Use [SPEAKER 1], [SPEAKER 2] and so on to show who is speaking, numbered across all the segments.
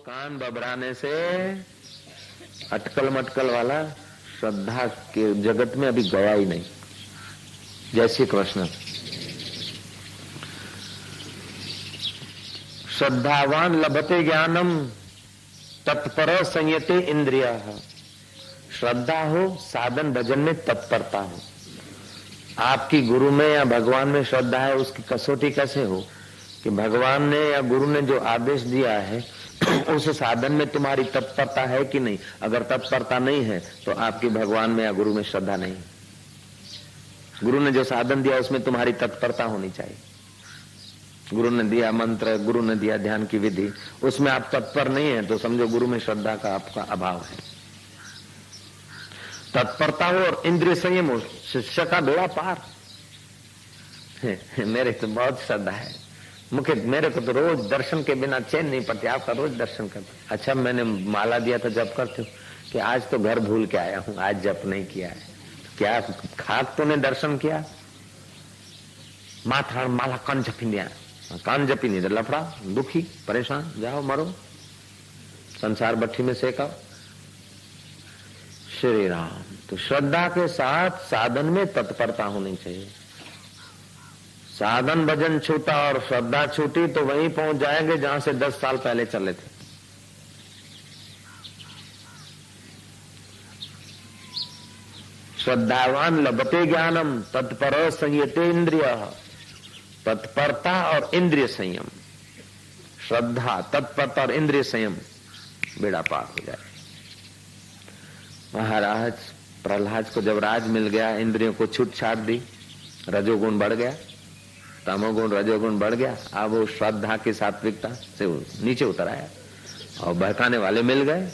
[SPEAKER 1] कान बबराने से अटकल मटकल वाला श्रद्धा के जगत में अभी गया ही नहीं। जय श्री कृष्ण। श्रद्धावान लभते ज्ञानम तत्पर संयते इंद्रिया। श्रद्धा हो, साधन भजन में तत्परता हो। आपकी गुरु में या भगवान में श्रद्धा है, उसकी कसौटी कैसे हो कि भगवान ने या गुरु ने जो आदेश दिया है उस साधन में तुम्हारी तत्परता है कि नहीं। अगर तत्परता नहीं है तो आपकी भगवान में या गुरु में श्रद्धा नहीं है। गुरु ने जो साधन दिया उसमें तुम्हारी तत्परता होनी चाहिए। गुरु ने दिया मंत्र, गुरु ने दिया ध्यान की विधि, उसमें आप तत्पर नहीं है तो समझो गुरु में श्रद्धा का आपका अभाव है। तत्परता हो और इंद्रिय संयम हो, शिष्य का बेड़ा पार। मेरे तो बहुत श्रद्धा है, मेरे को तो रोज दर्शन के बिना चैन नहीं पड़ती। आपका रोज दर्शन करते। अच्छा, मैंने माला दिया था जप करते हो कि आज तो घर भूल के आया हूं, आज जप नहीं किया है। क्या खाक तूने दर्शन किया? माथा माला कान जपी दिया, कान जपी नहीं तो लफड़ा, दुखी, परेशान, जाओ मरो, संसार भट्टी में सेका। श्री राम। तो श्रद्धा के साथ साधन में तत्परता होनी चाहिए। साधन भजन छूटा और श्रद्धा छूटी तो वहीं पहुंच जाएंगे जहां से 10 साल पहले चले थे। श्रद्धावान लभते ज्ञानम तत्पर संयते इंद्रिय। तत्परता और इंद्रिय संयम, श्रद्धा, तत्परता और इंद्रिय संयम, बेड़ा पार हो जाए। महाराज प्रहलाद को जब राज मिल गया, इंद्रियों को छूट छाट दी, रजोगुण बढ़ गया, तमोगुण रजोगुण बढ़ गया। अब वो श्रद्धा की सात्विकता से नीचे उतर आया और बहकाने वाले मिल गए।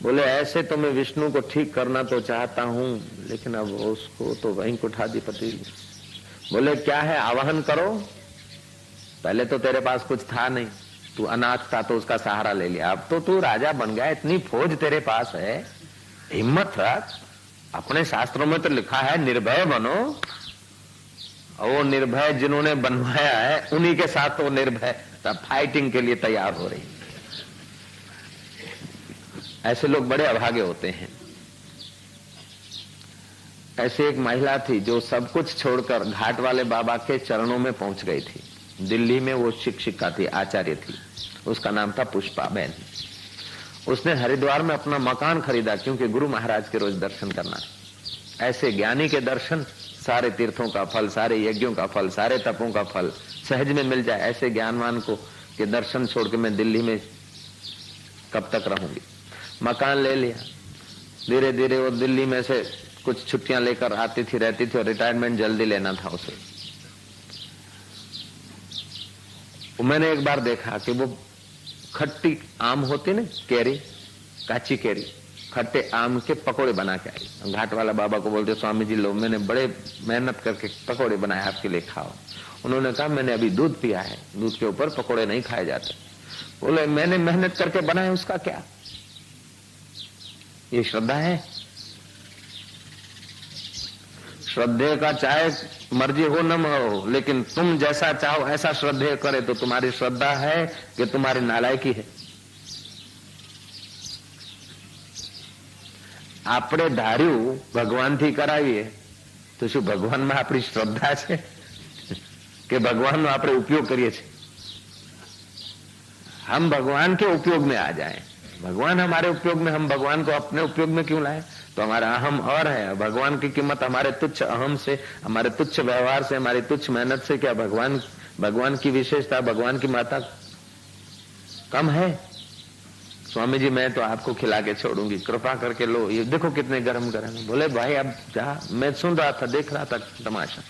[SPEAKER 1] बोले ऐसे तो मैं विष्णु को ठीक करना तो चाहता हूं, लेकिन अब उसको तो वहीं उठा दी पति। बोले क्या है, आवाहन करो। पहले तो तेरे पास कुछ था नहीं, तू अनाथ था तो उसका सहारा ले लिया। अब तो तू राजा बन गया, इतनी फौज तेरे पास है, हिम्मत रख। अपने शास्त्रों में तो लिखा है निर्भय बनो, और वो निर्भय जिन्होंने बनवाया है उन्हीं के साथ वो निर्भय फाइटिंग के लिए तैयार हो रही। ऐसे लोग बड़े अभागे होते हैं। ऐसे एक महिला थी जो सब कुछ छोड़कर घाट वाले बाबा के चरणों में पहुंच गई थी। दिल्ली में वो शिक्षिका थी, आचार्य थी। उसका नाम था पुष्पा बहन। उसने हरिद्वार में अपना मकान खरीदा क्योंकि गुरु महाराज के रोज दर्शन करना। ऐसे ज्ञानी के दर्शन सारे तीर्थों का फल, सारे यज्ञों का फल, सारे तपों का फल सहज में मिल जाए, ऐसे ज्ञानवान को के दर्शन छोड़ के मैं दिल्ली में कब तक रहूंगी। मकान ले लिया। धीरे धीरे वो दिल्ली में से कुछ छुट्टियां लेकर आती थी, रहती थी, और रिटायरमेंट जल्दी लेना था उसे। मैंने एक बार देखा कि वो खट्टी आम होती ना, केरी, काची केरी, खट्टे आम के पकोड़े बना के आई। घाट वाला बाबा को बोलते, स्वामी जी लो, मैंने बड़े मेहनत करके पकोड़े बनाए, आपके लिए खाओ। उन्होंने कहा मैंने अभी दूध पिया है, दूध के ऊपर पकोड़े नहीं खाए जाते। बोले मैंने मेहनत करके बनाए, उसका क्या? ये श्रद्धा है? श्रद्धेय का चाहे मर्जी हो न हो, लेकिन तुम जैसा चाहो ऐसा श्रद्धेय करे तो तुम्हारी श्रद्धा है कि तुम्हारी नालायकी है? આપણે ધાર્યું ભગવાનથી કરાવીએ તો શું ભગવાનમાં આપણી શ્રદ્ધા છે કે ભગવાનનો આપણે ઉપયોગ કરીએ છીએ? हम भगवान के उपयोग में आ जाएं। भगवान हमारे उपयोग में, हम भगवान को अपने उपयोग में क्यों लाएं? तो हमारा अहम और है। भगवान की कीमत हमारे तुच्छ अहम से, हमारे तुच्छ व्यवहार से, हमारी तुच्छ मेहनत से क्या भगवान की विशेषता, भगवान की माता कम है? स्वामी जी मैं तो आपको खिला के छोड़ूंगी, कृपा करके लो, ये देखो कितने गरम गरम है। बोले भाई अब जा, मैं सुन रहा था, देख रहा था तमाशा।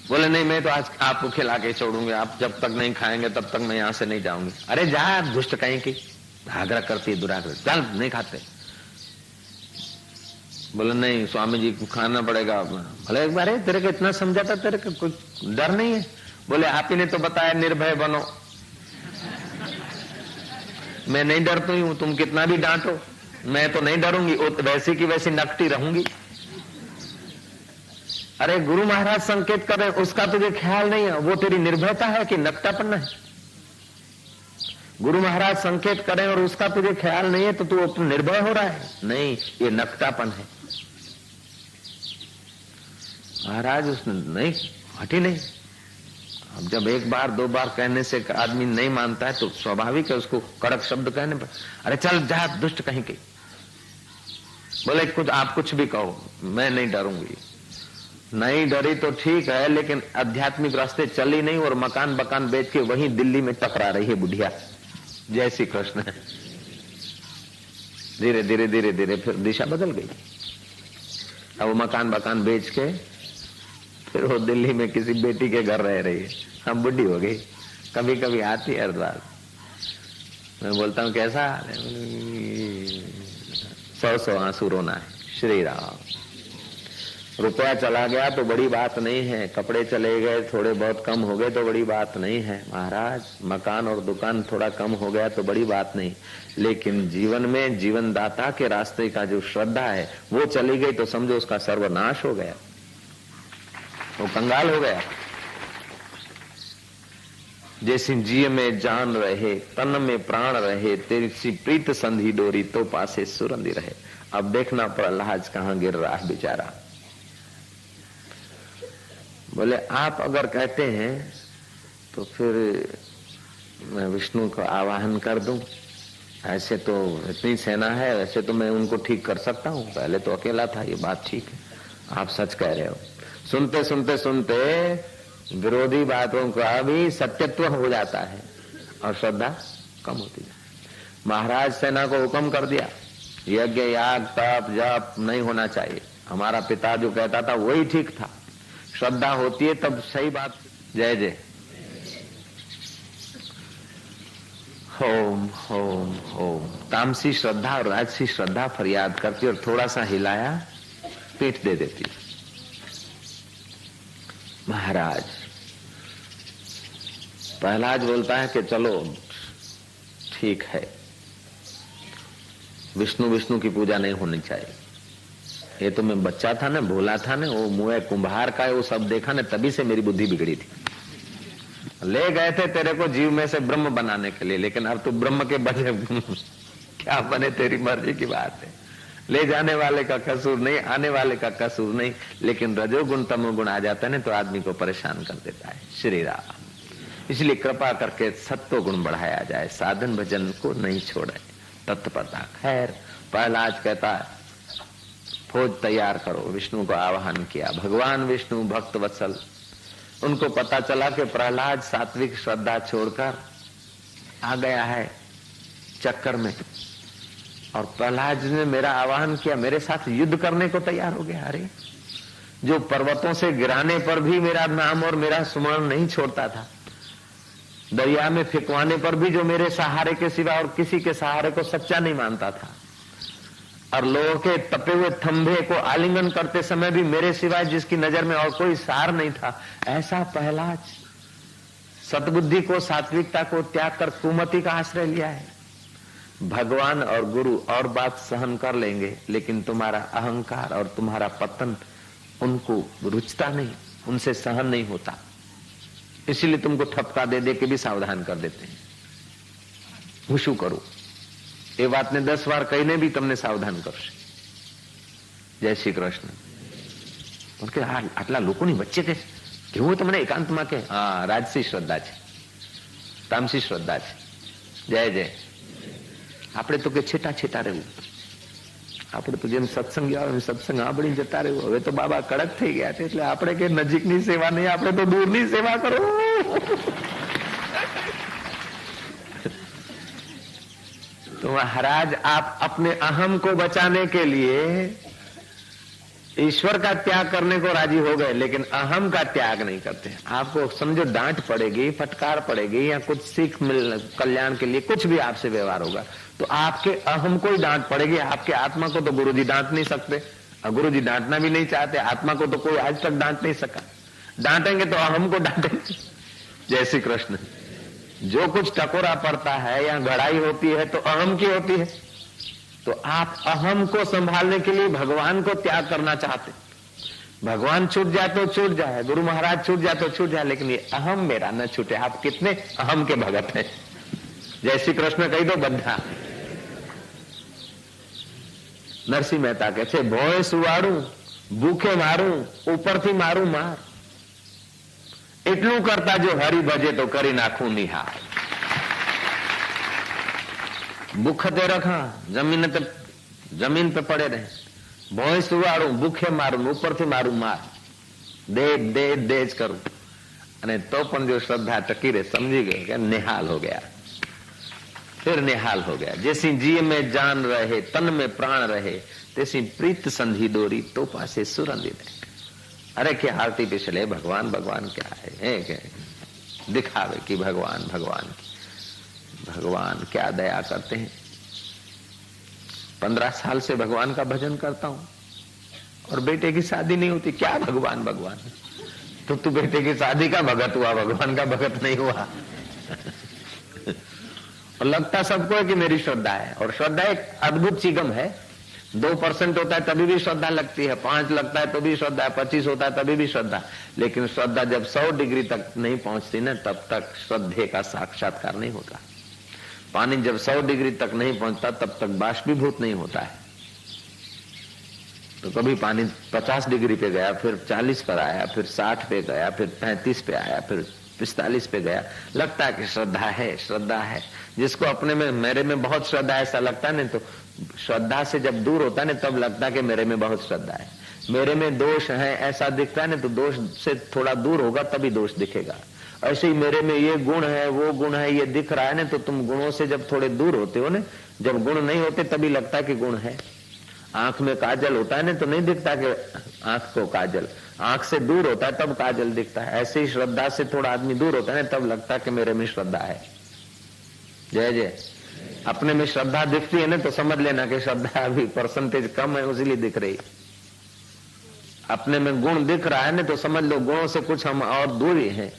[SPEAKER 1] बोले नहीं, मैं तो आज आपको खिला के छोड़ूंगी, आप जब तक नहीं खाएंगे तब तक मैं यहां से नहीं जाऊंगी। अरे जा, दुष्ट कहीं की, आग्रह करती है, दुराग्रह, चल नहीं खाते। बोले नहीं स्वामी जी को खाना पड़ेगा। बोले एक बार तेरे को इतना समझा था, तेरे को कोई डर नहीं है? बोले आप ही ने तो बताया निर्भय बनो। मैं नहीं डरती हूं, तुम कितना भी डांटो, मैं तो नहीं डरूंगी, वैसी की वैसी नकटी रहूंगी। अरे गुरु महाराज संकेत कर रहे, उसका तुझे ख्याल नहीं है, वो तेरी निर्भयता है कि नकटापन है? गुरु महाराज संकेत करें और उसका तुझे ख्याल नहीं है तो तू निर्भय हो रहा है। नहीं, ये नकटापन है। महाराज उसने नहीं हटी नहीं। अब जब एक बार दो बार कहने से आदमी नहीं मानता है तो स्वाभाविक है उसको कड़क शब्द कहने पर, अरे चल जा दुष्ट कहीं के। बोले कुछ आप कुछ भी कहो, मैं नहीं डरूंगी। नहीं डरी तो ठीक है, लेकिन आध्यात्मिक रास्ते चली नहीं और मकान बकान बेच के वहीं दिल्ली में टकरा रही है बुढ़िया। जय श्री कृष्ण। धीरे धीरे धीरे धीरे फिर दिशा बदल गई। अब वो मकान बकान बेच के फिर वो दिल्ली में किसी बेटी के घर रह रही है। हम बुढ़ी हो गई, कभी कभी आती है हरिद्वार। मैं बोलता हूँ कैसा हाल है? 100 आंसू रोना है। श्री राम। रुपया चला गया तो बड़ी बात नहीं है, कपड़े चले गए थोड़े बहुत कम हो गए तो बड़ी बात नहीं है महाराज, मकान और दुकान थोड़ा कम हो गया तो बड़ी बात नहीं, लेकिन जीवन में जीवन दाता के रास्ते का जो श्रद्धा है वो चली गई तो समझो उसका सर्वनाश हो गया, वो कंगाल हो गया। जैसे जिय में जान रहे, तन में प्राण रहे, तेरी सी प्रीत संधि डोरी तो पासे सुरंदी रहे। अब देखना प्रहलाद कहां गिर रहा है बेचारा। बोले आप अगर कहते हैं तो फिर मैं विष्णु को आवाहन कर दूं। ऐसे तो इतनी सेना है, वैसे तो मैं उनको ठीक कर सकता हूं, पहले तो अकेला था, ये बात ठीक है, आप सच कह रहे हो। सुनते सुनते सुनते विरोधी बातों का भी सत्यत्व हो जाता है और श्रद्धा कम होती है। महाराज सेना को हुक्म कर दिया, यज्ञ याग तप जप नहीं होना चाहिए। हमारा पिता जो कहता था वही ठीक था, श्रद्धा होती है तब सही बात। जय जय। ओम ओम ओम। तामसी श्रद्धा और राजसी श्रद्धा फरियाद करती और थोड़ा सा हिलाया पीठ दे देती। महाराज प्रहलाद बोलता है कि चलो ठीक है, विष्णु विष्णु की पूजा नहीं होनी चाहिए। ये तो मैं बच्चा था ना, भोला था ना, वो मुँह कुंभार का है, वो सब देखा ना, तभी से मेरी बुद्धि बिगड़ी थी। ले गए थे तेरे को जीव में से ब्रह्म बनाने के लिए, लेकिन अब तू ब्रह्म के बने क्या बने तेरी मर्जी की बात है। ले जाने वाले का कसूर नहीं, आने वाले का कसूर नहीं, लेकिन रजोगुण तमोगुण आ जाता है ना तो आदमी को परेशान कर देता है। श्री राम। इसलिए कृपा करके सत्व गुण बढ़ाया जाए, साधन भजन को नहीं छोड़े, तत्परता। खैर प्रहलाद कहता है फौज तैयार करो। विष्णु को आह्वान किया। भगवान विष्णु भक्त वत्सल, उनको पता चला कि प्रहलाद सात्विक श्रद्धा छोड़कर आ गया है चक्कर में, और प्रहलाद ने मेरा आह्वान किया, मेरे साथ युद्ध करने को तैयार हो गया। अरे जो पर्वतों से गिराने पर भी मेरा नाम और मेरा सुमरण नहीं छोड़ता था, दरिया में फिकवाने पर भी जो मेरे सहारे के सिवा और किसी के सहारे को सच्चा नहीं मानता था, और लोगों के तपे हुए थंभे को आलिंगन करते समय भी मेरे सिवाय जिसकी नजर में और कोई सार नहीं था, ऐसा प्रहलाद सतबुद्धि को सात्विकता को त्याग कर कुमति का आश्रय लिया है। भगवान और गुरु और बात सहन कर लेंगे, लेकिन तुम्हारा अहंकार और तुम्हारा पतन उनको रुचता नहीं, उनसे सहन नहीं होता, इसीलिए तुमको ठपका दे दे के भी सावधान कर देते हैं। हुशु करो, ये बात ने 10 बार कही ने भी તમને સાવધાન કરશે। જય શ્રી કૃષ્ણ। કે આટલા લોકોની વચ્ચે કે કેવું તમને એકાંતમાં કે હા રાજસી શ્રદ્ધા છે, તામસી શ્રદ્ધા છે। જય જય। આપણે તો કે છેટા છેટા રહેવું, આપણે તો જેમ સત્સંગ આવે સત્સંગ સાંભળી જતા રહેવું। હવે તો બાબા કડક થઈ ગયા છે, એટલે આપણે કે નજીકની સેવા નહીં, આપણે તો દૂરની સેવા કરો। तो महाराज आप अपने अहम को बचाने के लिए ईश्वर का त्याग करने को राजी हो गए, लेकिन अहम का त्याग नहीं करते। आपको समझो डांट पड़ेगी, फटकार पड़ेगी, या कुछ सीख मिल कल्याण के लिए कुछ भी आपसे व्यवहार होगा तो आपके अहम को ही डांट पड़ेगी। आपके आत्मा को तो गुरुजी डांट नहीं सकते, और गुरुजी डांटना भी नहीं चाहते। आत्मा को तो कोई आज तक डांट नहीं सका, डांटेंगे तो अहम को डांटेंगे। जय श्री कृष्ण। जो कुछ टकोरा पड़ता है या गड़ाई होती है तो अहम की होती है, तो आप अहम को संभालने के लिए भगवान को त्याग करना चाहते। भगवान छूट जाए तो छूट जाए, गुरु महाराज छूट जाए तो छूट जाए, लेकिन ये अहम मेरा न छूटे। आप कितने अहम के भगत हैं। जय श्री कृष्ण કહી દો બધા. નરસિંહ મહેતા કહે છે, ભોય સુવાડું, ભૂખે મારું, ઉપરથી મારું માર. એટલું કરતા જો હરી ભજે તો કરી નાખું નિહાર. ભૂખતે રખા, જમીન पे પડે રહે, ભોય સુવાડું, ભૂખે મારું, ઉપરથી મારું માર. દે દે દે જ કરું. અને તો પણ જો શ્રદ્ધા ટકી રહે, समझी गए कि निहाल हो गया, फिर निहाल हो गया. जैसी जी में जान रहे, तन में प्राण रहे, तैसी प्रीत संधि डोरी तो पासे सुरंदी रहे. अरे क्या आर्टिफिशियल है भगवान. भगवान क्या है क्या दिखावे कि भगवान भगवान भगवान क्या दया करते हैं. 15 साल से भगवान का भजन करता हूं और बेटे की शादी नहीं होती. क्या भगवान भगवान. तो तू बेटे की शादी का भगत हुआ, भगवान का भगत नहीं हुआ. और लगता सबको है कि मेरी श्रद्धा है. और श्रद्धा एक अद्भुत चिगम है. 2% होता है तभी भी श्रद्धा लगती है, 5 लगता है तो भी श्रद्धा है, 25 होता है तभी भी श्रद्धा. लेकिन श्रद्धा जब 100 डिग्री तक नहीं पहुंचती ना, तब तक श्रद्धे का साक्षात्कार नहीं होता. पानी जब 100 डिग्री तक नहीं पहुंचता तब तक बाष्पीभूत नहीं होता है. तो कभी पानी 50 डिग्री पे गया, फिर 40 पर आया, फिर 60 पे गया, फिर 35 पे आया, फिर 45 पे गया. लगता है कि श्रद्धा है, श्रद्धा है. जिसको अपने में मेरे में बहुत श्रद्धा है ऐसा लगता है नहीं, तो श्रद्धा से जब दूर होता है ना तब लगता है कि मेरे में बहुत श्रद्धा है. मेरे में दोष है ऐसा दिखता है ना, तो दोष से थोड़ा दूर होगा तभी दोष दिखेगा. ऐसे ही मेरे में ये गुण है वो गुण है ये दिख रहा है ना, तो तुम गुणों से जब थोड़े दूर होते हो ना, जब गुण नहीं होते तभी लगता है कि गुण है. आंख में काजल होता है ना तो नहीं दिखता कि आंख को काजल, आंख से दूर होता है तब काजल दिखता है. ऐसे ही श्रद्धा से थोड़ा आदमी दूर होता है ना तब लगता है कि मेरे में श्रद्धा है. जय जय. अपने में श्रद्धा दिखती है ना तो समझ लेना कि श्रद्धा अभी परसेंटेज कम है, इसीलिए दिख रही. अपने में गुण दिख रहा है ना तो समझ लो गुणों से कुछ हम और दूर ही है.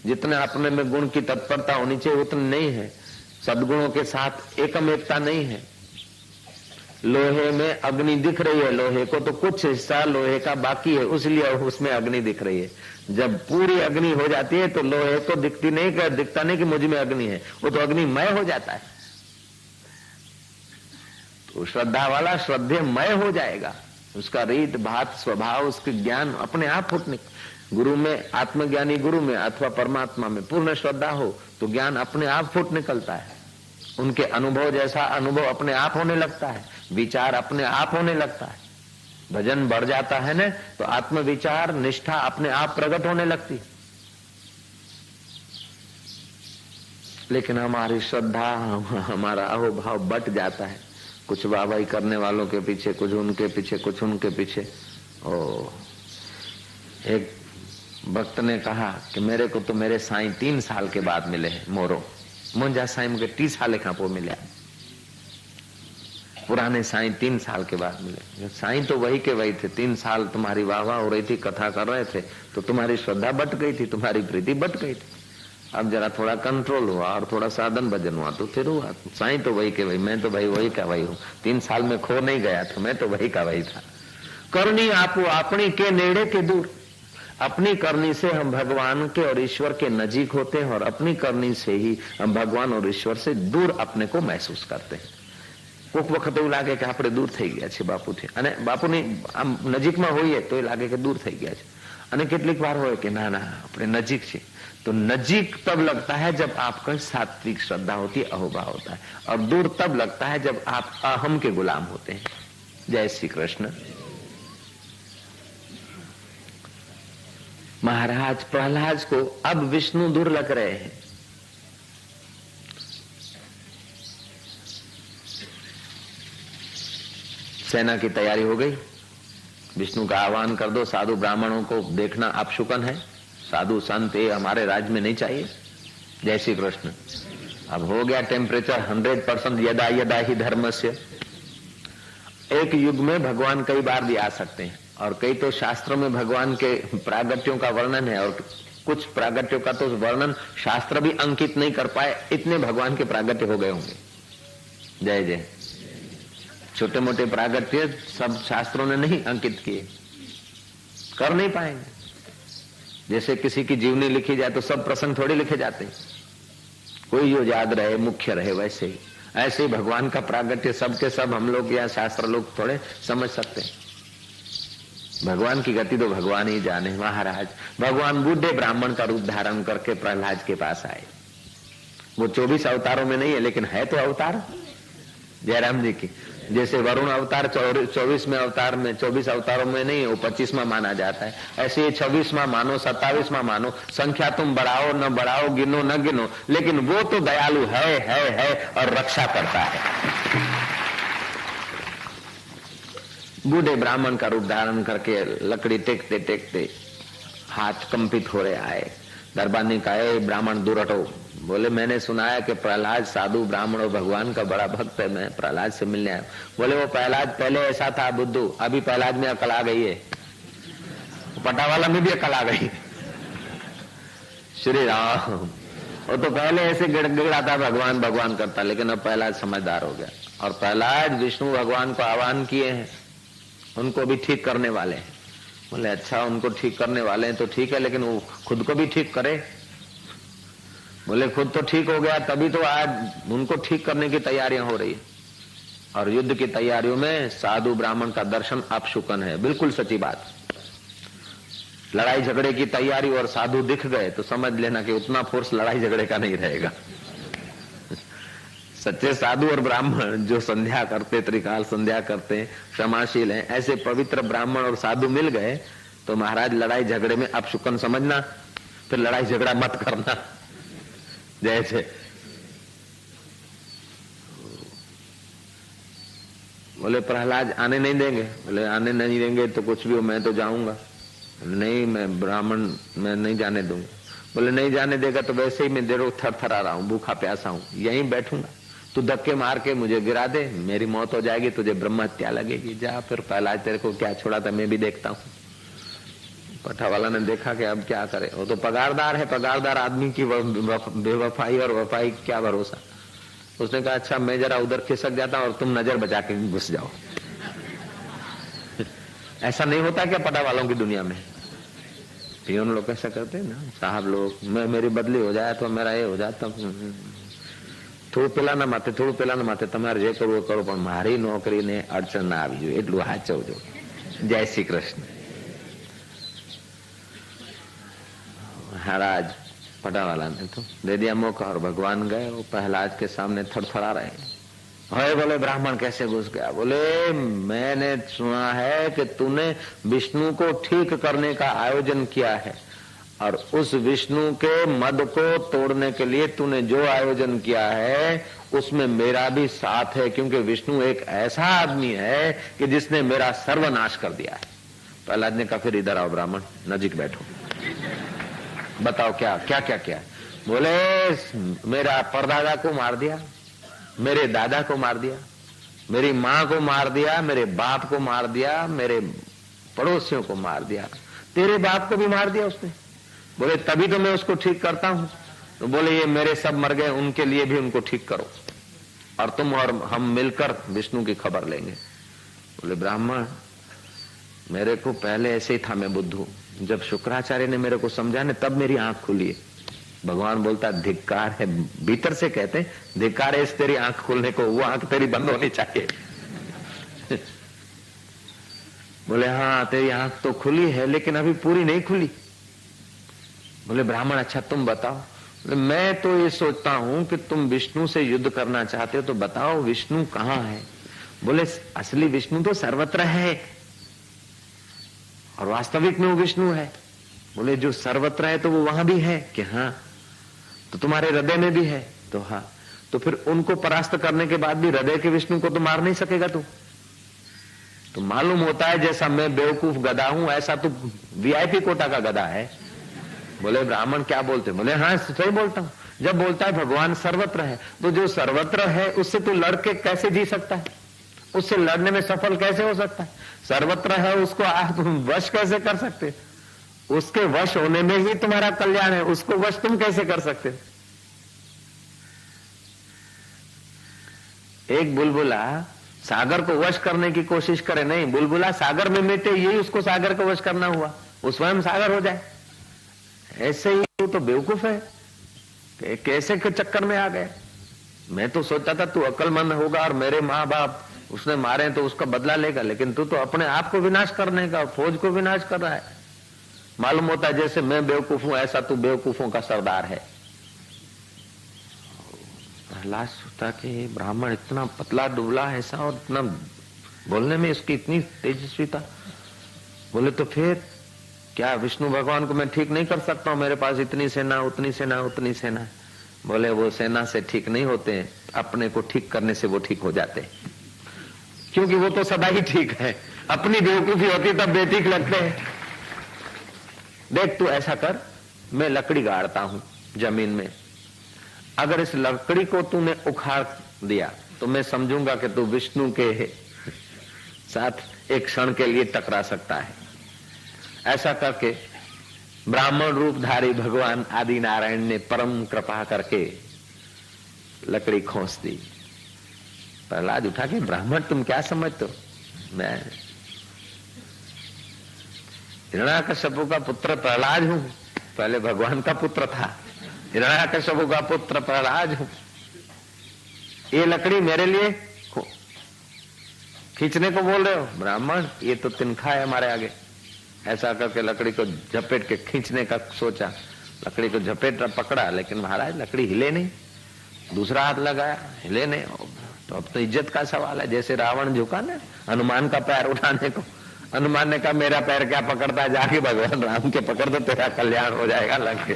[SPEAKER 1] जितने अपने में गुण की तत्परता होनी चाहिए उतनी नहीं है. सद्गुणों के साथ एकम एकता नहीं है. लोहे में अग्नि दिख रही है, लोहे को तो कुछ हिस्सा लोहे का बाकी है, इसलिए उसमें अग्नि दिख रही है. जब पूरी अग्नि हो जाती है तो लोहे को दिखती नहीं, दिखता नहीं कि मुझ में अग्नि है, वो तो अग्निमय हो जाता है. तो श्रद्धा वाला श्रद्धेमय हो जाएगा. उसका रीत भात स्वभाव उसके ज्ञान अपने आप फुटने. गुरु में, आत्मज्ञानी गुरु में अथवा परमात्मा में पूर्ण श्रद्धा हो तो ज्ञान अपने आप फुट निकलता है. उनके अनुभव जैसा अनुभव अपने आप होने लगता है, विचार अपने आप होने लगता है. भजन बढ़ जाता है न तो आत्म विचार निष्ठा अपने आप प्रकट होने लगती. लेकिन हमारी श्रद्धा हमारा अहोभाव बट जाता है. कुछ वाहवाही करने वालों के पीछे, कुछ उनके पीछे, कुछ उनके पीछे. एक भक्त ने कहा कि मेरे को तो मेरे साईं 3 साल के बाद मिले हैं. मोरो मुंजा साईं मुझे 30 साल खां मिले. पुराने साईं 3 साल के बाद मिले. साईं तो वही के वही थे. 3 साल तुम्हारी वाह वाह हो रही थी, कथा कर रहे थे तो तुम्हारी श्रद्धा बट गई थी, तुम्हारी प्रीति बट गई थी. अब जरा थोड़ा कंट्रोल हुआ और थोड़ा साधन भजन हुआ तो फिर हुआ. साईं तो वही के वही, मैं तो भाई वही का वही हूँ. 3 साल में खो नहीं गया था, मैं तो वही का वही था. करनी आपो अपनी के नेड़े के दूर. अपनी करनी से हम भगवान के और ईश्वर के नजीक होते हैं और अपनी करनी से ही हम भगवान और ईश्वर से दूर अपने को महसूस करते हैं. कोक वक्त એવું લાગે કે આપણે દૂર થઈ ગયા છે બાપુથી, અને બાપુની આમ નજીકમાં હોઈએ તો એ લાગે કે દૂર થઈ ગયા છે. અને કેટલીક વાર હોય કે ના ના આપણે નજીક છે. तो नजीक तब लगता है जब आपका सात्विक श्रद्धा होती है, अहोभाव होता है. और दूर तब लगता है जब आप अहम के गुलाम होते हैं. जय श्री कृष्ण. महाराज प्रहलाद को अब विष्णु दूर लग रहे हैं. सेना की तैयारी हो गई. विष्णु का आह्वान कर दो, साधु ब्राह्मणों को देखना अपशुकन है, साधु संत ये हमारे राज्य में नहीं चाहिए. जय श्री कृष्ण. अब हो गया टेम्परेचर 100% यदा यदा ही धर्मस्य. एक युग में भगवान कई बार भी आ सकते हैं और कई तो शास्त्रों में भगवान के प्रागट्यों का वर्णन है और कुछ प्रागट्यों का तो वर्णन शास्त्र भी अंकित नहीं कर पाए, इतने भगवान के प्रागट्य हो गए होंगे. जय जय. छोटे मोटे प्रागट्य सब शास्त्रों ने नहीं अंकित किए, कर नहीं पाएंगे. जैसे किसी की जीवनी लिखी जाए तो सब प्रसंग थोड़े लिखे जाते हैं. कोई जो याद रहे, मुख्य रहे, वैसे ही। ऐसे ही भगवान का प्रागट्य सबके सब हम लोग या शास्त्र लोग थोड़े समझ सकते हैं। भगवान की गति तो भगवान ही जाने। महाराज भगवान बूढ़े ब्राह्मण का रूप धारण करके प्रहलाद के पास आए। वो 24 अवतारों में नहीं है, लेकिन है तो अवतार जयराम जी की। जैसे वरुण अवतार 24वें अवतार में, 24 अवतारों में नहीं है, वो 25वां माना जाता है। ऐसे ये 26वां मानो, 27वां मानो, संख्या तुम बढ़ाओ न बढ़ाओ, गिनो न गिनो, लेकिन वो तो दयालु है और रक्षा करता है। बूढ़े ब्राह्मण का रूप धारण करके लकड़ी टेकते टेकते हाथ कंपित हो रहे आए। दरबार ने कहा, ब्राह्मण दूर हटो। बोले मैंने सुना है कि प्रहलाद साधु ब्राह्मण और भगवान का बड़ा भक्त है, मैं प्रहलाद से मिलने आया। बोले वो प्रहलाद पहले ऐसा था बुद्धू, अभी प्रहलाद में अकल आ गई है, पटावाला में भी अकल आ गई। श्री राम, वो तो पहले ऐसे गिड़गिड़ाता भगवान भगवान करता, लेकिन अब प्रहलाद समझदार हो गया। और प्रहलाद विष्णु भगवान को आह्वान किए हैं, उनको भी ठीक करने वाले हैं। बोले अच्छा, उनको ठीक करने वाले हैं तो ठीक है, लेकिन वो खुद को भी ठीक करे। बोले खुद तो ठीक हो गया, तभी तो आज उनको ठीक करने की तैयारियां हो रही है। और युद्ध की तैयारियों में साधु ब्राह्मण का दर्शन अपशुकन है, बिल्कुल सच्ची बात। लड़ाई झगड़े की तैयारी और साधु दिख गए तो समझ लेना कि उतना फोर्स लड़ाई झगड़े का नहीं रहेगा। सच्चे साधु और ब्राह्मण जो संध्या करते, त्रिकाल संध्या करते, क्षमाशील हैं, ऐसे पवित्र ब्राह्मण और साधु मिल गए तो महाराज लड़ाई झगड़े में अपशुकन समझना, फिर लड़ाई झगड़ा मत करना। जैसे बोले प्रहलाद आने नहीं देंगे। बोले आने नहीं देंगे तो कुछ भी हो, मैं तो जाऊंगा। नहीं, मैं ब्राह्मण मैं नहीं जाने दूंगा। बोले नहीं जाने देगा तो वैसे ही मैं देर थर थर आ रहा हूँ, भूखा प्यासा हूँ, यहीं बैठूंगा, तू धक्के मार के मुझे गिरा दे, मेरी मौत हो जाएगी, तुझे ब्रह्म हत्या लगेगी। जा फिर प्रहलाद, तेरे को क्या छोड़ा था, मैं भी देखता हूँ। पठावाला ने देखा कि अब क्या करे, वो तो पगारदार है, पगारदार आदमी की बेवफाई और वफाई क्या भरोसा। उसने कहा अच्छा मैं जरा उधर खिसक जाता हूं और तुम नजर बचा के घुस जाओ। ऐसा नहीं होता क्या पटा वालों की दुनिया में? पियोन लोग ऐसा करते हैं ना, साहब लोग, मैं मेरी बदली हो जाए तो मेरा ये हो जाता, થોડું પેલા ના માથે તમારે જે કરવું કરો, પણ મારી નોકરીને અડચણ ના આવી જોઈએ એટલું સાચવજો। જય શ્રી કૃષ્ણ। महाराज पटावाला ने तो दे दिया मौका और भगवान गए। वो प्रहलाद के सामने थड़थड़ा रहे। है बोले ब्राह्मण कैसे घुस गया? बोले मैंने सुना है कि तूने विष्णु को ठीक करने का आयोजन किया है और उस विष्णु के मद को तोड़ने के लिए तूने जो आयोजन किया है उसमें मेरा भी साथ है, क्योंकि विष्णु एक ऐसा आदमी है कि जिसने मेरा सर्वनाश कर दिया है। प्रहलाद ने कहा फिर इधर आओ ब्राह्मण, नजीक बैठो, बताओ क्या क्या क्या क्या। बोले मेरा परदादा को मार दिया, मेरे दादा को मार दिया, मेरी माँ को मार दिया, मेरे बाप को मार दिया, मेरे पड़ोसियों को मार दिया, तेरे बाप को भी मार दिया उसने। बोले तभी तो मैं उसको ठीक करता हूं। तो बोले ये मेरे सब मर गए, उनके लिए भी उनको ठीक करो और तुम और हम मिलकर विष्णु की खबर लेंगे। बोले ब्राह्मण मेरे को पहले ऐसे ही था, मैं बुद्धू, जब शुक्राचार्य ने मेरे को समझा ने तब मेरी आंख खुली है। भगवान बोलता धिक्कार है, भीतर से कहते धिक्कार है इस तेरी आंख खुलने को, वो आंख तेरी बंद होनी चाहिए। बोले हाँ तेरी आंख तो खुली है लेकिन अभी पूरी नहीं खुली। बोले ब्राह्मण अच्छा तुम बताओ। मैं तो ये सोचता हूं कि तुम विष्णु से युद्ध करना चाहते हो तो बताओ विष्णु कहाँ है? बोले असली विष्णु तो सर्वत्र है और वास्तविक में वो विष्णु है। बोले जो सर्वत्र है तो वो वहां भी है कि हाँ, तो तुम्हारे हृदय में भी है तो हाँ, तो फिर उनको परास्त करने के बाद भी हृदय के विष्णु को तो मार नहीं सकेगा तू। तो मालूम होता है जैसा मैं बेवकूफ गधा हूं ऐसा तू वीआईपी कोटा का गधा है। बोले ब्राह्मण क्या बोलते? बोले हाँ सही बोलता हूं। जब बोलता है भगवान सर्वत्र है तो जो सर्वत्र है उससे तू लड़के कैसे जी सकता है? उससे लड़ने में सफल कैसे हो सकता है? सर्वत्र है उसको आप वश कैसे कर सकते? उसके वश होने में ही तुम्हारा कल्याण है, उसको वश तुम कैसे कर सकते? एक बुलबुला सागर को वश करने की कोशिश करे नहीं, बुलबुला सागर में मिटे यही उसको सागर को वश करना हुआ, वो स्वयं सागर हो जाए। ऐसे ही तो बेवकूफ है। कैसे के चक्कर में आ गए। मैं तो सोचता था तू अक्लमंद होगा और मेरे माँ बाप उसने मारे तो उसका बदला लेगा, लेकिन तू तो अपने आप को विनाश करने का, फौज को विनाश कर रहा है। मालूम होता है जैसे मैं बेवकूफ हूं ऐसा तू बेवकूफों का सरदार है। प्रहलाद सोचता कि ब्राह्मण इतना पतला दुबला है ऐसा, और इतना बोलने में इसकी इतनी तेजस्वीता। बोले तो फिर क्या विष्णु भगवान को मैं ठीक नहीं कर सकता हूं? मेरे पास इतनी सेना, उतनी सेना, उतनी सेना। बोले वो सेना से ठीक नहीं होते हैं, अपने को ठीक करने से वो ठीक हो जाते हैं, क्योंकि वो तो सदा ही ठीक है। अपनी बेवकूफी होती तब बेठीक लगते हैं। देख तू ऐसा कर, मैं लकड़ी गाड़ता हूं जमीन में, अगर इस लकड़ी को तूने उखाड़ दिया तो मैं समझूंगा कि तू विष्णु के साथ एक क्षण के लिए टकरा सकता है। ऐसा करके ब्राह्मण रूपधारी भगवान आदि नारायण ने परम कृपा करके लकड़ी खोस दी। प्रहलाद उठा के, ब्राह्मण तुम क्या समझते हो? मैं हिरण्याकश्यपु का पुत्र प्रहलाद हूं, पहले भगवान का पुत्र था। हिरण्याकश्यपु का पुत्र प्रहलाद हूं। ये लकड़ी मेरे लिए खींचने को बोल रहे हो? ब्राह्मण ये तो तिनखा है हमारे आगे। ऐसा करके लकड़ी को झपेट के खींचने का सोचा, लकड़ी को झपेट पकड़ा, लेकिन महाराज लकड़ी हिले नहीं। दूसरा हाथ लगाया, हिले नहीं। तो अब तो इज्जत का सवाल है। जैसे रावण झुका ना हनुमान का पैर उठाने को, हनुमान ने कहा मेरा पैर क्या पकड़ता है, जाके भगवान राम के पकड़ दो, तेरा कल्याण हो जाएगा लग।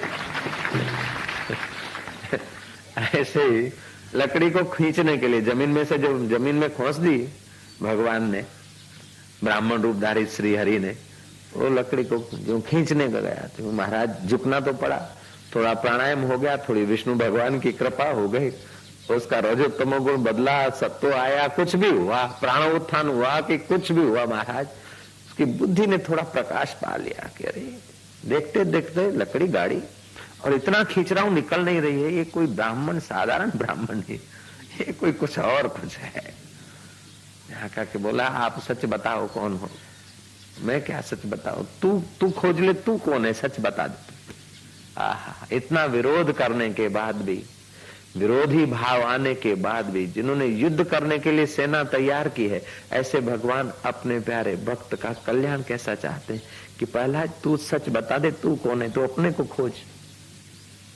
[SPEAKER 1] ऐसे ही लकड़ी को खींचने के लिए जमीन में से जो जमीन में खोस दी भगवान ने, ब्राह्मण रूपधारी श्री हरि ने, वो लकड़ी को जो खींचने का गया तो महाराज झुकना तो पड़ा। थोड़ा प्राणायाम हो गया, थोड़ी विष्णु भगवान की कृपा हो गई, उसका रजोत्तम गुण बदला, सत्व आया, कुछ भी हुआ, प्राण उत्थान हुआ कि कुछ भी हुआ, महाराज उसकी बुद्धि ने थोड़ा प्रकाश पा लिया कि अरे देखते देखते लकड़ी गाड़ी और इतना खींच रहा हूं निकल नहीं रही है। ये कोई ब्राह्मण साधारण ब्राह्मण नहीं, ये कोई कुछ और कुछ है। यहाँ का के बोला आप सच बताओ कौन हो? मैं क्या सच बताओ, तू खोज ले, तू कौन है, सच बता दे। आहा, इतना विरोध करने के बाद भी, विरोधी भाव आने के बाद भी, जिन्होंने युद्ध करने के लिए सेना तैयार की है, ऐसे भगवान अपने प्यारे भक्त का कल्याण कैसा चाहते हैं कि पहला तू सच बता दे, तू कौन है, तू अपने को खोज।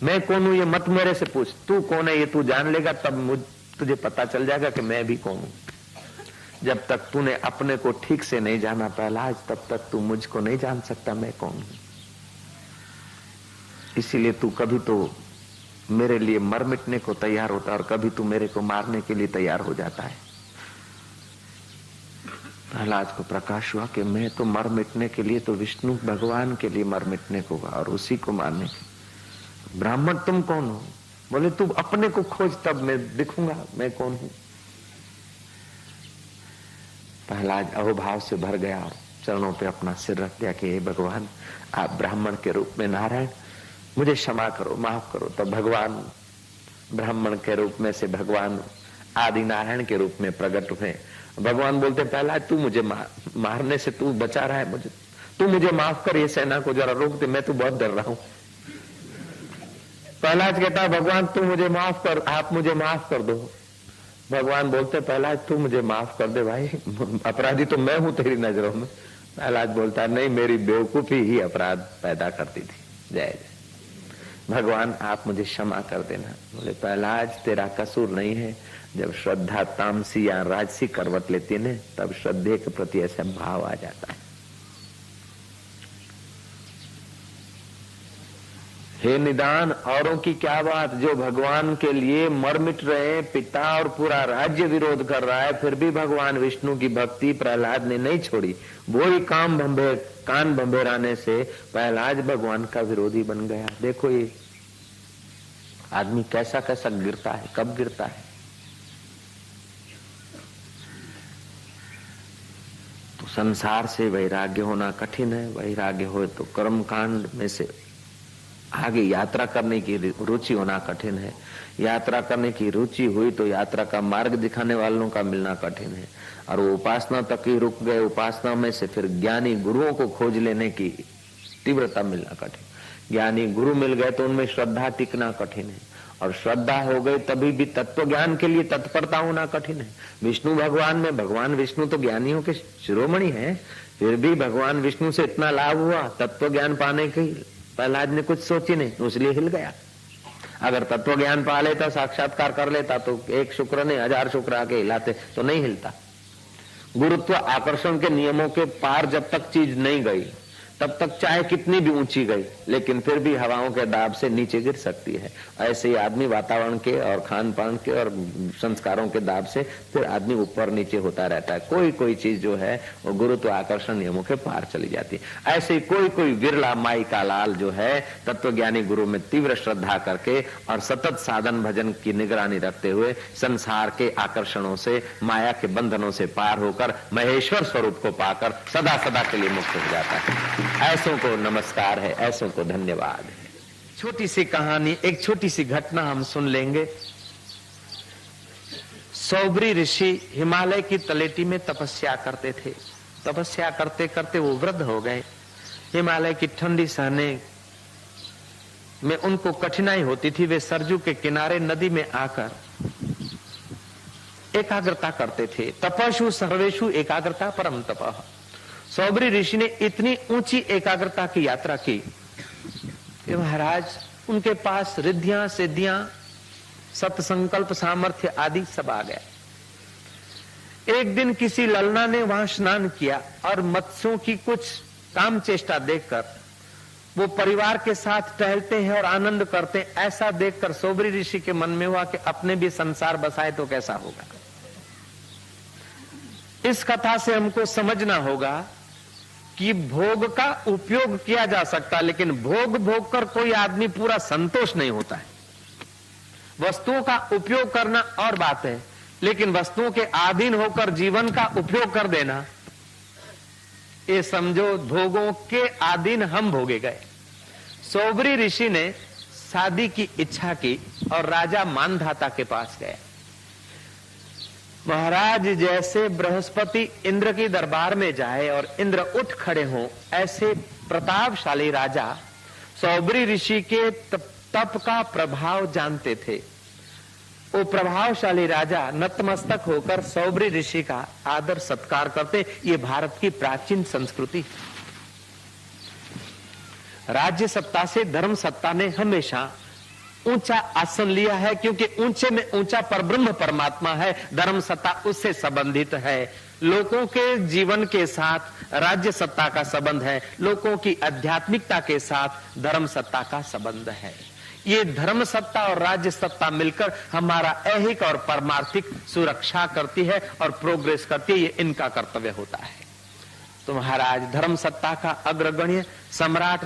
[SPEAKER 1] मैं कौन हूं ये मत मेरे से पूछ, तू कौन है ये तू जान लेगा, तब तुझे पता चल जाएगा कि मैं भी कौन हूं। जब तक तूने अपने को ठीक से नहीं जाना प्रहलाद, तब तक तू मुझको नहीं जान सकता मैं कौन हूं। इसीलिए तू कभी तो मेरे लिए मर मिटने को तैयार होता है और कभी तू मेरे को मारने के लिए तैयार हो जाता है। प्रहलाद को प्रकाश हुआ कि मैं तो मर मिटने के लिए तो विष्णु भगवान के लिए मर मिटने को और उसी को मारने के। ब्राह्मण तुम कौन हो? बोले तू अपने को खोज, तब मैं दिखूंगा मैं कौन हूं। प्रहलाद अहोभाव से भर गया और चरणों पे अपना सिर रख दिया कि हे भगवान, आप ब्राह्मण के रूप में नारायण, मुझे क्षमा करो, माफ करो। तो भगवान ब्राह्मण के रूप में से भगवान आदि नारायण के रूप में प्रकट हुए। भगवान बोलते पहला तू मुझे मारने से तू बचा रहा है, मुझे तू मुझे माफ कर, ये सेना को जरा रोक दे, मैं तो बहुत डर रहा हूं। प्रहलाद कहता है भगवान तू मुझे माफ कर, आप मुझे माफ कर दो। भगवान बोलते प्रहलाद तू मुझे माफ कर दे भाई, अपराधी तो मैं हूं तेरी नजरों में। प्रहलाद बोलता नहीं, मेरी बेवकूफी ही अपराध पैदा करती थी। जय जय भगवान, आप मुझे क्षमा कर देना। बोले प्रहलाद तेरा कसूर नहीं है, जब श्रद्धा तामसी या राजसी करवट लेती है ना, तब श्रद्धे के प्रति ऐसा भाव आ जाता है। हे निदान, औरों की क्या बात, जो भगवान के लिए मर मिट रहे हैं, पिता और पूरा राज्य विरोध कर रहा है, फिर भी भगवान विष्णु की भक्ति प्रहलाद ने नहीं छोड़ी। वो ही कान भंभेराने से प्रहलाद भगवान का विरोधी बन गया। देखो ये आदमी कैसा कैसा गिरता है, कब गिरता है। तो संसार से वैराग्य होना कठिन है, वैराग्य हो तो कर्म कांड में से आगे यात्रा करने की रुचि होना कठिन है। यात्रा करने की रुचि हुई तो यात्रा का मार्ग दिखाने वालों का मिलना कठिन है। और वो उपासना तक ही रुक गए, उपासना में से फिर ज्ञानी गुरुओं को खोज लेने की तीव्रता मिलना कठिन। ज्ञानी गुरु मिल गए तो उनमें श्रद्धा टिकना कठिन है। और श्रद्धा हो गई तभी भी तत्व ज्ञान के लिए तत्परता होना कठिन है। विष्णु भगवान में, भगवान विष्णु तो ज्ञानियों के शिरोमणि है, फिर भी भगवान विष्णु से इतना लाभ हुआ तत्व ज्ञान पाने की प्रहलाद ने कुछ सोची नहीं, इसलिए हिल गया। अगर तत्व ज्ञान पा लेता, साक्षात्कार कर लेता तो एक शुक्र ने 1000 शुक्र आके हिलाते तो नहीं हिलता। गुरुत्व आकर्षण के नियमों के पार जब तक चीज नहीं गई तब तक चाहे कितनी भी ऊंची गई लेकिन फिर भी हवाओं के दाब से नीचे गिर सकती है। ऐसे ही आदमी वातावरण के और खान पान के और संस्कारों के दाब से फिर आदमी ऊपर नीचे होता रहता है। कोई कोई चीज जो है वो गुरुत्व आकर्षण नियमों के पार चली जाती है। ऐसे ही कोई कोई विरला माई का लाल जो है तत्वज्ञानी गुरु में तीव्र श्रद्धा करके और सतत साधन भजन की निगरानी रखते हुए संसार के आकर्षणों से, माया के बंधनों से पार होकर महेश्वर स्वरूप को पाकर सदा सदा के लिए मुक्त हो जाता है। ऐसों को नमस्कार है, ऐसों को धन्यवाद है। छोटी सी कहानी, एक छोटी सी घटना हम सुन लेंगे। सौबरी ऋषि हिमालय की तलेटी में तपस्या करते थे। तपस्या करते करते वो वृद्ध हो गए। हिमालय की ठंडी सहने में उनको कठिनाई होती थी। वे सरजू के किनारे नदी में आकर एकाग्रता करते थे। तपस्ु सर्वेषु एकाग्रता परम तपः। सौबरी ऋषि ने इतनी ऊंची एकाग्रता की यात्रा की कि महाराज उनके पास रिद्धियां, सिद्धियां, सत्संकल्प, सामर्थ्य आदि सब आ गया। एक दिन किसी ललना ने वहां स्नान किया और मत्स्यों की कुछ काम चेष्टा देखकर वो परिवार के साथ टहलते हैं और आनंद करते हैं। ऐसा देखकर सौबरी ऋषि के मन में हुआ कि अपने भी संसार बसाए तो कैसा होगा। इस कथा से हमको समझना होगा कि भोग का उपयोग किया जा सकता, लेकिन भोग भोग कर कोई आदमी पूरा संतोष नहीं होता है। वस्तुओं का उपयोग करना और बात है, लेकिन वस्तुओं के अधीन होकर जीवन का उपयोग कर देना, ये समझो भोगों के अधीन हम भोगे गए। सौबरी ऋषि ने शादी की इच्छा की और राजा मानधाता के पास गए। महाराज जैसे बृहस्पति इंद्र की दरबार में जाए और इंद्र उठ खड़े हों, ऐसे प्रतापशाली राजा सौबरी ऋषि के तप का प्रभाव जानते थे। वो प्रभावशाली राजा नतमस्तक होकर सौबरी ऋषि का आदर सत्कार करते। ये भारत की प्राचीन संस्कृति। राज्य सत्ता से धर्म सत्ता ने हमेशा ऊंचा आसन लिया है, क्योंकि ऊंचे में ऊंचा परब्रह्म परमात्मा है। धर्म सत्ता उससे संबंधित है। लोगों के जीवन के साथ राज्य सत्ता का संबंध है, लोगों की आध्यात्मिकता के साथ धर्म सत्ता का संबंध है। ये धर्म सत्ता और राज्य सत्ता मिलकर हमारा ऐहिक और परमार्थिक सुरक्षा करती है और प्रोग्रेस करती है। ये इनका कर्तव्य होता है। तो महाराज धर्म सत्ता का अग्रगण्य सम्राट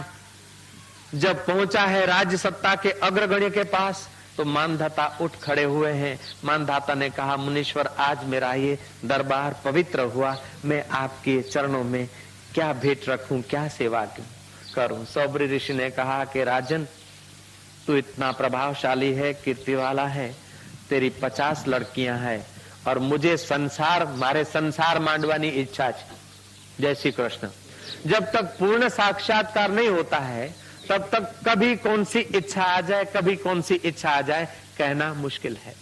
[SPEAKER 1] जब पहुंचा है राज्य सत्ता के अग्रगण्य के पास, तो मानधाता उठ खड़े हुए हैं। मानधाता ने कहा, मुनीश्वर आज मेरा ये दरबार पवित्र हुआ, मैं आपके चरणों में क्या भेंट रखूं, क्या सेवा करूं। सौबरी ऋषि ने कहा कि राजन, तू इतना प्रभावशाली है, कीर्ति वाला है, तेरी 50 लड़कियां हैं और मुझे संसार, मारे संसार मांडवानी इच्छा है। जय श्री कृष्ण। जब तक पूर्ण साक्षात्कार नहीं होता है तब तक कभी कौन सी इच्छा आ जाए, कभी कौन सी इच्छा आ जाए, कहना मुश्किल है।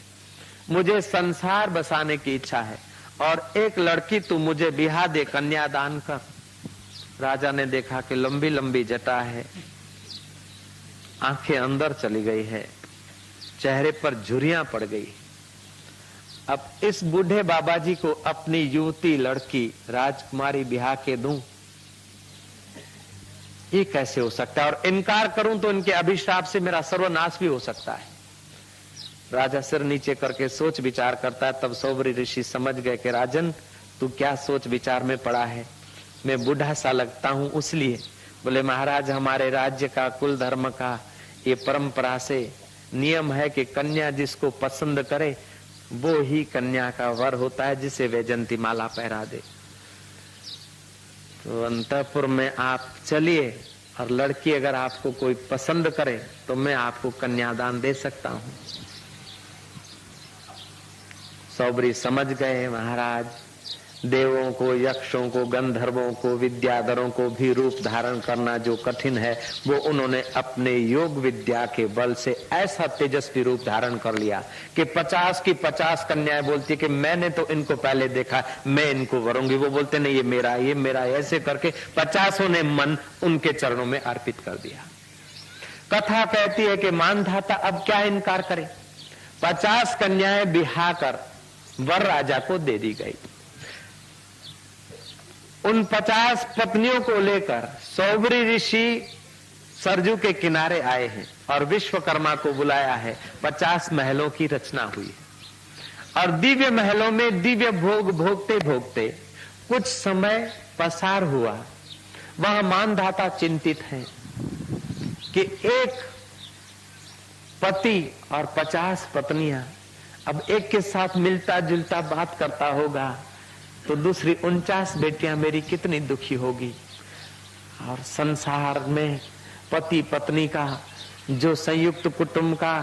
[SPEAKER 1] मुझे संसार बसाने की इच्छा है और एक लड़की तू मुझे बिहा दे, कन्यादान कर। राजा ने देखा कि लंबी लंबी जटा है, आंखें अंदर चली गई है, चेहरे पर झुर्रियां पड़ गई। अब इस बूढ़े बाबा जी को अपनी युवती लड़की राजकुमारी बिहा के दूं, ये कैसे हो सकता है? और इनकार करूं तो इनके अभिशाप से मेरा सर्वनाश भी हो सकता है। राजा सिर नीचे करके सोच विचार करता है। तब सौबरी ऋषि समझ गए कि राजन, तू क्या सोच विचार में पड़ा है, मैं बूढ़ा सा लगता हूं उसलिए। बोले, महाराज हमारे राज्य का, कुल धर्म का ये परंपरा से नियम है कि कन्या जिसको पसंद करे वो ही कन्या का वर होता है, जिसे वैजंती माला पहरा दे। तो अंतःपुर में आप चलिए और लड़की अगर आपको कोई पसंद करे तो मैं आपको कन्यादान दे सकता हूं। सौबरी समझ गए, महाराज देवों को, यक्षों को, गंधर्वों को, विद्याधरों को भी रूप धारण करना जो कठिन है, वो उन्होंने अपने योग विद्या के बल से ऐसा तेजस्वी रूप धारण कर लिया कि 50 की 50 कन्याएं बोलती कि मैंने तो इनको पहले देखा, मैं इनको वरूंगी। वो बोलते नहीं, ये मेरा, ये मेरा, ऐसे करके 50 ने मन उनके चरणों में अर्पित कर दिया। कथा कहती है कि मानधाता अब क्या इनकार करे, 50 कन्याएं बिहा कर वर राजा को दे दी गई। उन 50 पत्नियों को लेकर सौबरी ऋषि सरजू के किनारे आए हैं और विश्वकर्मा को बुलाया है। 50 महलों की रचना हुई और दिव्य महलों में दिव्य भोग भोगते भोगते कुछ समय पसार हुआ। वह मानधाता चिंतित है कि एक पति और 50 पत्नियां अब एक के साथ मिलता जुलता बात करता होगा तो दूसरी 49 बेटियां मेरी कितनी दुखी होगी। और संसार में पति पत्नी का जो संयुक्त कुटुंब का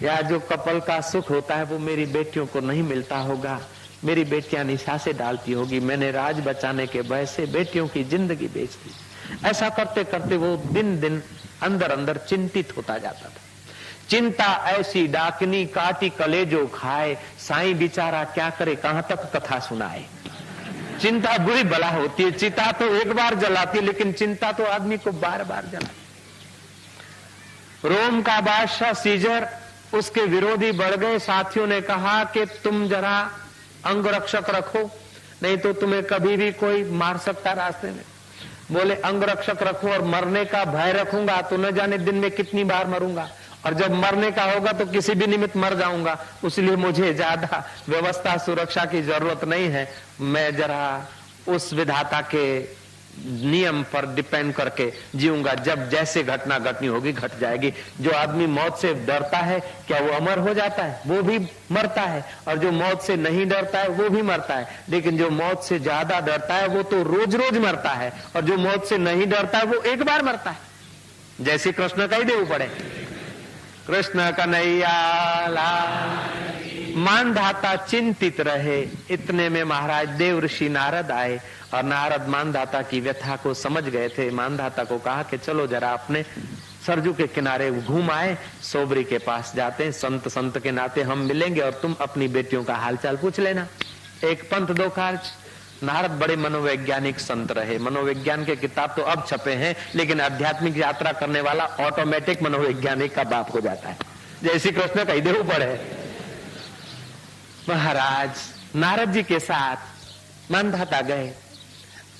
[SPEAKER 1] या जो कपल का सुख होता है वो मेरी बेटियों को नहीं मिलता होगा। मेरी बेटियां निशासे डालती होगी, मैंने राज बचाने के भय से बेटियों की जिंदगी बेच दी। ऐसा करते करते वो दिन दिन अंदर अंदर चिंतित होता जाता था। चिंता ऐसी डाकनी काटी कलेजो खाए, साईं बेचारा क्या करे, कहां तक कथा सुनाए। चिंता बुरी बला होती है। चिता तो एक बार जलाती, लेकिन चिंता तो आदमी को बार बार जलाती। रोम का बादशाह सीजर, उसके विरोधी बढ़ गए। साथियों ने कहा कि तुम जरा अंगरक्षक रखो, नहीं तो तुम्हें कभी भी कोई मार सकता रास्ते में। बोले अंगरक्षक रखो और मरने का भय रखूंगा तो न जाने दिन में कितनी बार मरूंगा, और जब मरने का होगा तो किसी भी निमित्त मर जाऊंगा, इसलिए मुझे ज्यादा व्यवस्था सुरक्षा की जरूरत नहीं है। मैं जरा उस विधाता के नियम पर डिपेंड करके जीऊंगा, जब जैसे घटना घटनी होगी घट जाएगी। जो आदमी मौत से डरता है क्या वो अमर हो जाता है? वो भी मरता है। और जो मौत से नहीं डरता है वो भी मरता है। लेकिन जो मौत से ज्यादा डरता है वो तो रोज रोज मरता है, और जो मौत से नहीं डरता है वो एक बार मरता है। जैसे कृष्ण का ही देव पड़े, कृष्ण कन्हैया लाल। मानधाता चिंतित रहे। इतने में महाराज देव ऋषि नारद आए और नारद मानधाता की व्यथा को समझ गए थे। मानधाता को कहा कि चलो जरा अपने सरजू के किनारे घूम आए, सोबरी के पास जाते हैं, संत संत के नाते हम मिलेंगे और तुम अपनी बेटियों का हालचाल पूछ लेना। एक पंथ दो कार्य। नारद बड़े मनोवैज्ञानिक संत रहे। मनोविज्ञान के किताब तो अब छपे हैं, लेकिन आध्यात्मिक यात्रा करने वाला ऑटोमेटिक मनोवैज्ञानिक का बाप हो जाता है। जैसी कृष्ण कही देव पड़े। महाराज नारद जी के साथ मानधाता गए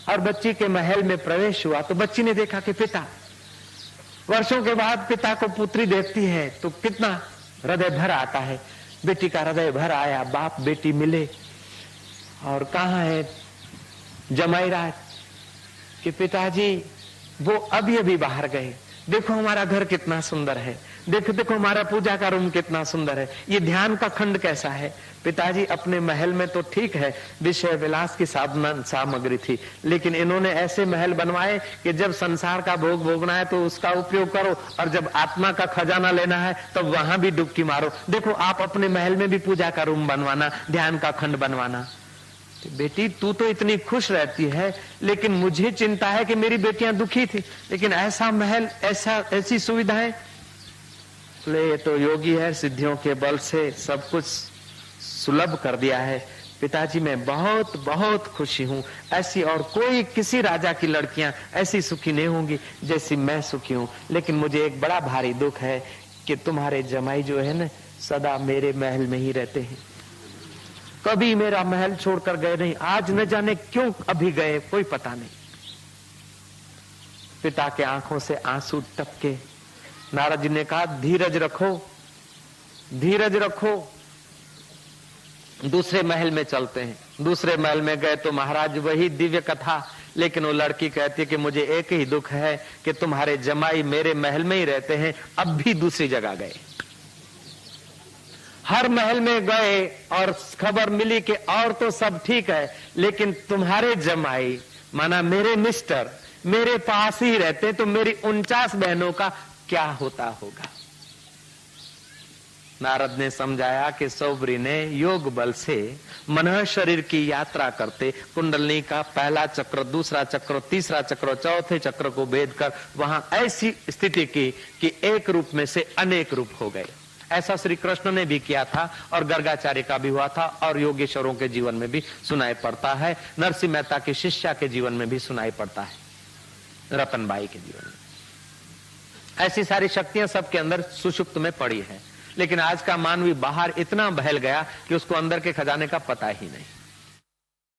[SPEAKER 1] और बच्ची के महल में प्रवेश हुआ तो बच्ची ने देखा कि पिता, वर्षों के बाद पिता को पुत्री देखती है तो कितना हृदय भर आता है। बेटी का हृदय भर आया। बाप बेटी मिले और कहाँ है जमाई राज कि पिताजी वो अभी अभी बाहर गए, देखो हमारा घर कितना सुंदर है, देखो देखो हमारा पूजा का रूम कितना सुंदर है, ये ध्यान का खंड कैसा है। पिताजी अपने महल में तो ठीक है विषय विलास की सामग्री थी, लेकिन इन्होंने ऐसे महल बनवाए कि जब संसार का भोग भोगना है तो उसका उपयोग करो, और जब आत्मा का खजाना लेना है तब तो वहां भी डुबकी मारो। देखो आप अपने महल में भी पूजा का रूम बनवाना, ध्यान का खंड बनवाना। बेटी तू तो इतनी खुश रहती है, लेकिन मुझे चिंता है कि मेरी बेटियां दुखी थी, लेकिन ऐसा महल, ऐसी सुविधाएं। ये तो योगी है, सिद्धियों के बल से सब कुछ सुलभ कर दिया है। पिताजी मैं बहुत बहुत खुशी हूँ। ऐसी और कोई किसी राजा की लड़कियां ऐसी सुखी नहीं होंगी जैसी मैं सुखी हूँ। लेकिन मुझे एक बड़ा भारी दुख है कि तुम्हारे जमाई जो है ना सदा मेरे महल में ही रहते हैं, कभी मेरा महल छोड़कर गए नहीं। आज न जाने क्यों अभी गए, कोई पता नहीं। पिता के आंखों से आंसू टपके। नारद जी ने कहा धीरज रखो, धीरज रखो, दूसरे महल में चलते हैं। दूसरे महल में गए तो महाराज वही दिव्य कथा, लेकिन वो लड़की कहती है कि मुझे एक ही दुख है कि तुम्हारे जमाई मेरे महल में ही रहते हैं, अब भी दूसरी जगह गए। हर महल में गए और खबर मिली कि और तो सब ठीक है, लेकिन तुम्हारे जमाई माना मेरे मिस्टर मेरे पास ही रहते, तो मेरी 49 बहनों का क्या होता होगा। नारद ने समझाया कि सौबरी ने योग बल से मन शरीर की यात्रा करते कुंडलनी का पहला चक्र, दूसरा चक्र, तीसरा चक्र, चौथे चक्र को भेद कर वहां ऐसी स्थिति की कि एक रूप में से अनेक रूप हो गए। ऐसा श्री कृष्ण ने भी किया था और गर्गाचार्य का भी हुआ था और योगेश्वरों के जीवन में भी सुनाई पड़ता है, नरसिंह मेहता की शिष्या के जीवन में भी सुनाई पड़ता है, रतनबाई के जीवन में। ऐसी सारी शक्तियां सबके अंदर सुषुप्त में पड़ी है, लेकिन आज का मानवी बाहर इतना बहल गया कि उसको अंदर के खजाने का पता ही नहीं।